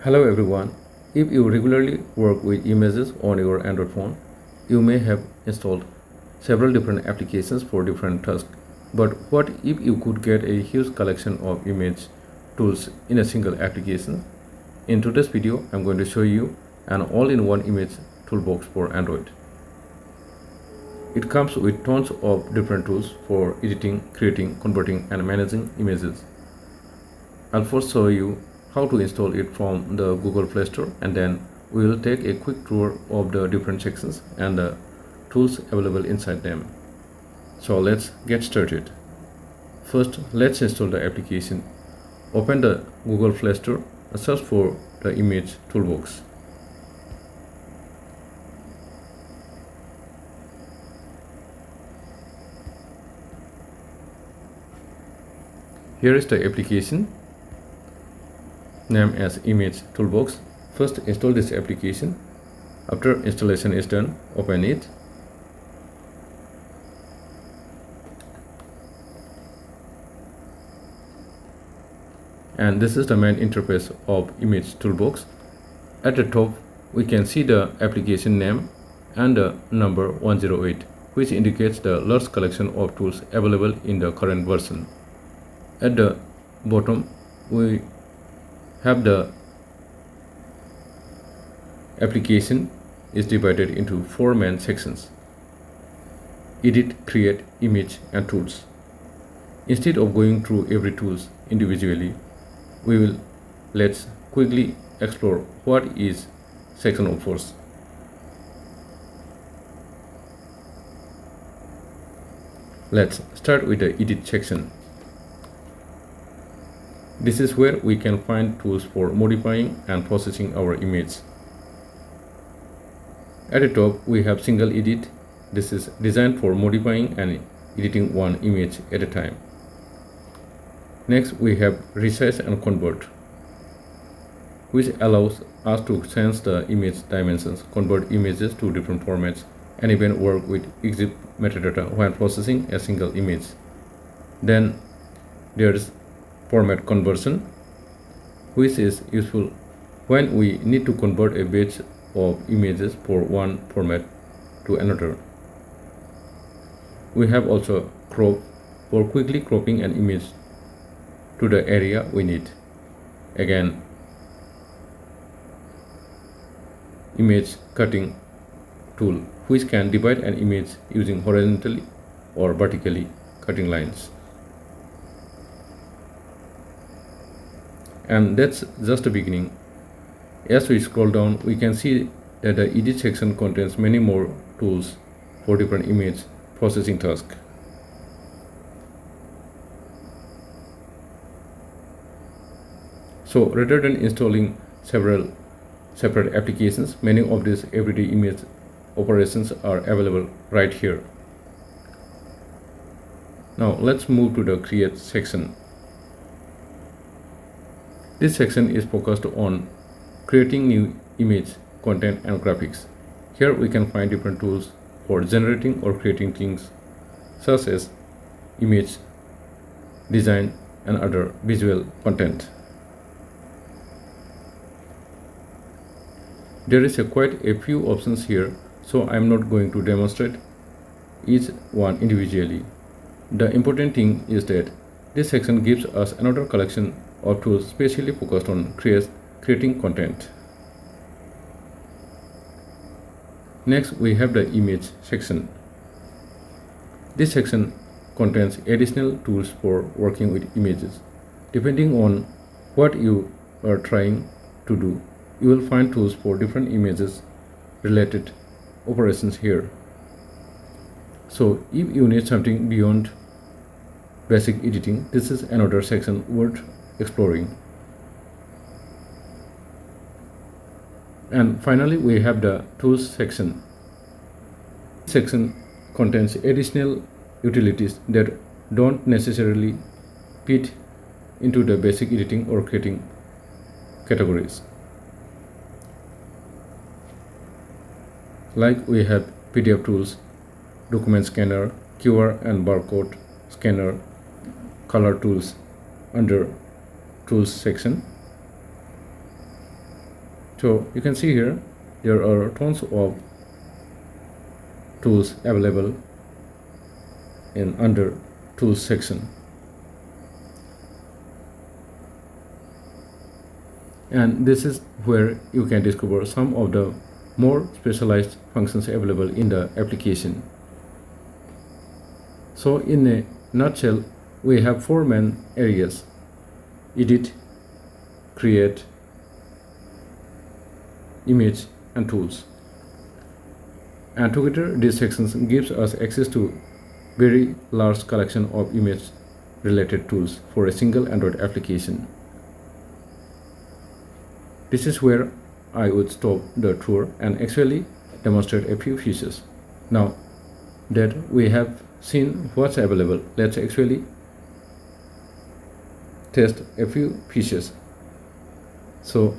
Hello everyone. If you regularly work with images on your Android phone, you may have installed several different applications for different tasks. But what if you could get a huge collection of image tools in a single application? In today's video, I'm going to show you an all-in-one image toolbox for Android. It comes with tons of different tools for editing, creating, converting, and managing images. I'll first show you how to install it from the Google Play Store, and then we will take a quick tour of the different sections and the tools available inside them. So let's get started. First, let's install the application. Open the Google Play Store and search for the Image Toolbox. Here is the application, named as Image Toolbox. First, install this application. After installation is done, open it. And this is the main interface of Image Toolbox. At the top, we can see the application name and the number 108, which indicates the large collection of tools available in the current version. At the bottom, we have the application is divided into four main sections: edit, create, image, and tools. Instead of going through every tools individually, let's quickly explore what is section of first. Let's start with the edit section. This is where we can find tools for modifying and processing our image. At the top, we have single edit. This is designed for modifying and editing one image at a time. Next, we have resize and convert, which allows us to change the image dimensions, convert images to different formats, and even work with EXIF metadata while processing a single image. Then there is format conversion, which is useful when we need to convert a batch of images from one format to another. We have also crop, for quickly cropping an image to the area we need. Again, image cutting tool, which can divide an image using horizontally or vertically cutting lines. And that's just the beginning. As we scroll down, we can see that the edit section contains many more tools for different image processing tasks. So rather than installing several separate applications, many of these everyday image operations are available right here. Now let's move to the create section. This section is focused on creating new image, content, and graphics. Here we can find different tools for generating or creating things such as image, design, and other visual content. There is quite a few options here, so I am not going to demonstrate each one individually. The important thing is that this section gives us another collection of tools specially focused on creating content. Next, we have the image section. This section contains additional tools for working with images. Depending on what you are trying to do, you will find tools for different images related operations here. So if you need something beyond basic editing, this is another section worth exploring. And finally, we have the tools section. This section contains additional utilities that don't necessarily fit into the basic editing or creating categories. Like we have PDF tools, document scanner, QR and barcode scanner, color tools under tools section. So you can see here there are tons of tools available in under tools section, and this is where you can discover some of the more specialized functions available in the application. So in a nutshell, we have four main areas: edit, create, image, and tools. And together these sections gives us access to very large collection of image related tools for a single Android application. This is where I would stop the tour and actually demonstrate a few features. Now that we have seen what's available, let's actually test a few features. So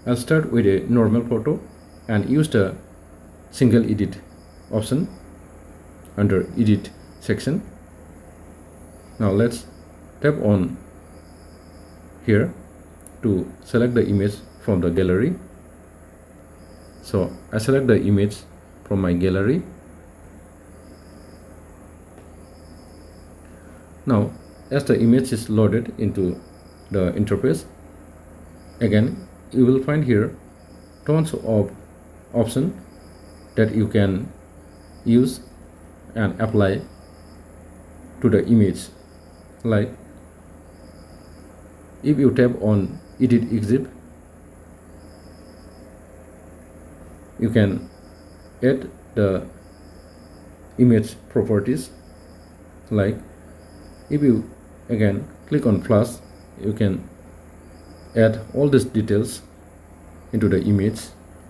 I'll start with a normal photo and use the single edit option under edit section. Now let's tap on here to select the image from the gallery. So I select the image from my gallery. Now as the image is loaded into the interface, again you will find here tons of options that you can use and apply to the image. Like if you tap on edit exhibit, you can add the image properties. Like if you again click on plus, you can add all these details into the image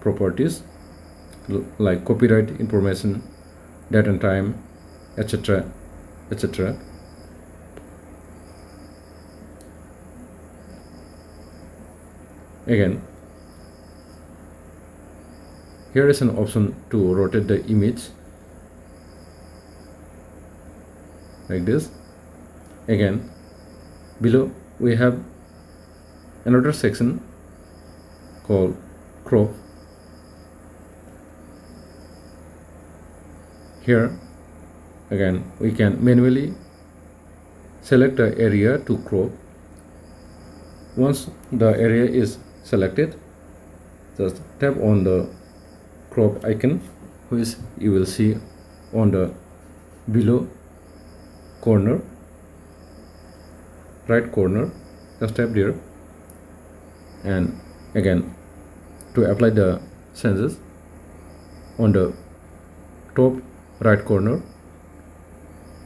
properties, like copyright information, date and time, etc., etc. Again, here is an option to rotate the image like this. Again, below we have another section called crop. Here again we can manually select the area to crop. Once the area is selected, just tap on the crop icon, which you will see on the below corner, right corner. Just tap there, and again to apply the changes on the top right corner,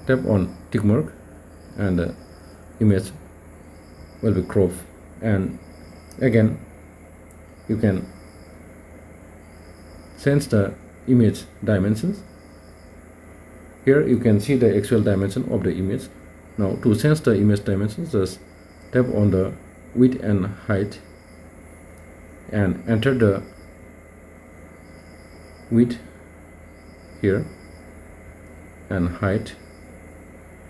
tap on tick mark and the image will be cropped. And again you can change the image dimensions. Here you can see the actual dimension of the image. Now to change the image dimensions, just tap on the width and height and enter the width here and height,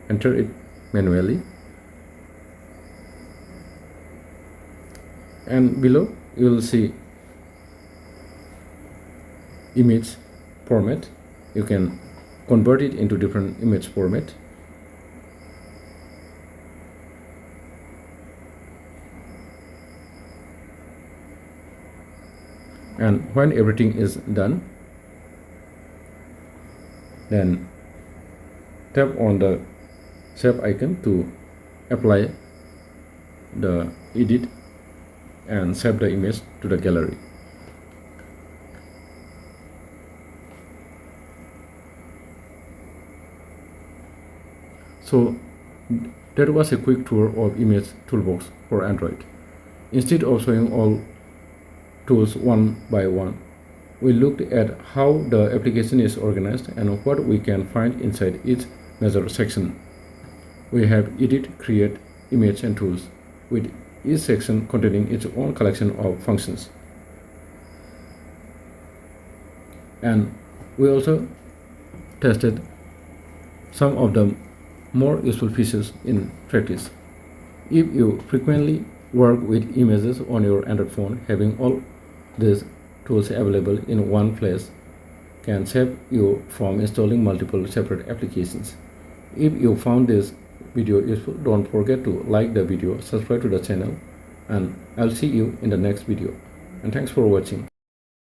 enter it manually, and below you will see image format. You can convert it into different image format. And when everything is done, then tap on the save icon to apply the edit and save the image to the gallery. So that was a quick tour of Image Toolbox for Android. Instead of showing all tools one by one, we looked at how the application is organized and what we can find inside each major section. We have edit, create, image, and tools, with each section containing its own collection of functions. And we also tested some of the more useful features in practice. If you frequently work with images on your Android phone, having all These tools available in one place can save you from installing multiple separate applications. If you found this video useful, don't forget to like the video, subscribe to the channel, and I'll see you in the next video. And thanks for watching.